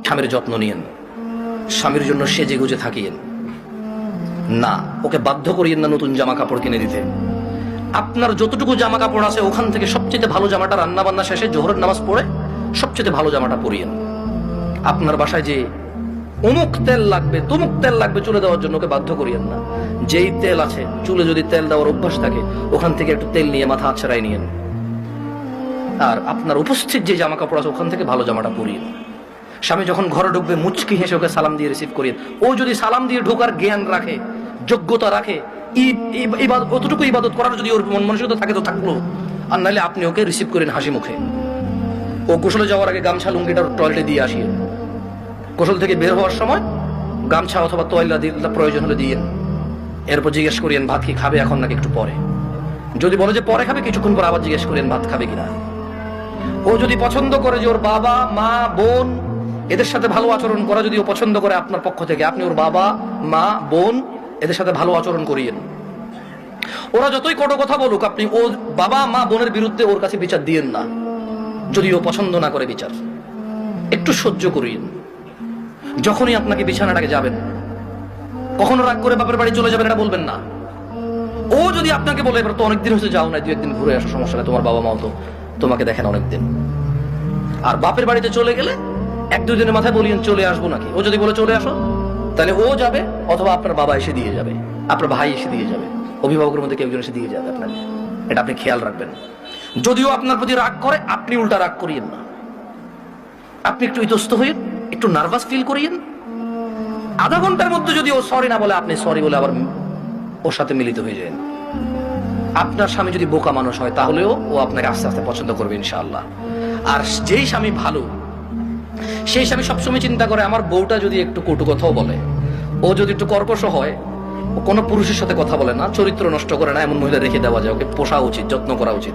স্বামীর যত্ন নিয়েন, স্বামীর জন্য সেজে গুজে থাকিয়েন না, ওকে বাধ্য করিয়েন না নতুন জামা কাপড় কিনে দিতে। আপনার যতটুকু জামা কাপড় আছে ওখান থেকে সবচেয়ে ভালো জামাটা রান্না বান্না শেষে জোহরের নামাজ পড়ে সবচেয়ে ভালো জামাটা পরিয়েন। আপনার বাসায় যে অমুক তেল লাগবে তমুক তেল লাগবে চুলে দেওয়ার জন্য ওকে বাধ্য করিয়েন না। যেই তেল আছে চুলে যদি তেল দেওয়ার অভ্যাস থাকে ওখান থেকে একটু তেল নিয়ে মাথা আছড়াই নিয়েন। আর আপনার উপস্থিত যে জামা কাপড় আছে ওখান থেকে ভালো জামাটা পরিয়েন। স্বামী যখন ঘরে ঢুকবে মুচকি হেসে ওকে সালাম দিয়ে রিসিভ করিয়েন। ও যদি সালাম দিয়ে ঢোকার জ্ঞান রাখে, যোগ্যতা রাখে, অতটুকু ইবাদত করার যদি ওর মন মানসিকতা থাকে তো থাকলো, আর নাহলে আপনি ওকে রিসিভ করেন হাসি মুখে। ও গোসলে যাওয়ার আগে গামছা লুঙ্গিটা টয়লেটে দিয়ে আসিয়েন। গোসল থেকে বের হওয়ার সময় গামছা অথবা তোয়াল্লা প্রয়োজন হলে দিয়েন। এরপর জিজ্ঞেস করিয়েন ভাত কি খাবে এখন নাকি একটু পরে। যদি বলে যে পরে খাবে কিছুক্ষণ পর আবার জিজ্ঞেস করেন ভাত খাবে কিনা। ও যদি পছন্দ করে যে ওর বাবা মা বোন এদের সাথে ভালো আচরণ করা যদি ও পছন্দ করে আপনার পক্ষ থেকে, আপনি ওর বাবা মা বোন এদের সাথে ভালো আচরণ করিয়েন। ওরা যতই কটু কথা বলুক আপনি ওর বাবা মা বোনের বিরুদ্ধে ওর কাছে বিচার দিয়েন না। যদি ও পছন্দ না করে বিচার একটু সহ্য করিয়েন। যখনই আপনাকে বিছানাটাকে যাবেন কখনো রাগ করে বাপের বাড়ি চলে যাবেন এটা বলবেন না। ও যদি আপনাকে বলে এবার তো অনেকদিন হচ্ছে যাও না, 2-1 দিন ঘুরে আসো, সমস্যা নেই, তোমার বাবা মাও তো তোমাকে দেখেন অনেকদিন। আর বাপের বাড়িতে চলে গেলে 1-2 দিনের মাথায় বলিয়েন চলে আসবো নাকি। ও যদি বলে চলে আসো তাহলে ও যাবে অথবা আপনার বাবা এসে দিয়ে যাবে, আপনার ভাই এসে দিয়ে যাবে, অভিভাবকের মধ্যে কেউ একজন এসে দিয়ে যাবে আপনাকে। এটা আপনি খেয়াল রাখবেন। যদিও আপনার প্রতি রাগ করে আপনি উল্টা রাগ করিয়েন না। আপনি একটু ইতস্ত হয়ে একটু নার্ভাস ফিল করিয়েন। আধা ঘন্টার মধ্যে যদি ও সরি না বলে আপনি সরি বলে আবার ওর সাথে মিলিত হয়ে যান। আপনার স্বামী যদি বোকা মানুষ হয় তাহলেও ও আপনাকে আস্তে আস্তে পছন্দ করবে ইনশাআল্লাহ। আর যেই স্বামী ভালো সেই স্বামী সবসময় চিন্তা করে আমার বউটা যদি একটু কটু কথাও বলে, ও যদি একটু কর্কশ হয়, ও কোনো পুরুষের সাথে কথা বলে না, চরিত্র নষ্ট করে না, এমন মহিলা রেখে দেওয়া যায়, ওকে পোষা উচিত, যত্ন করা উচিত।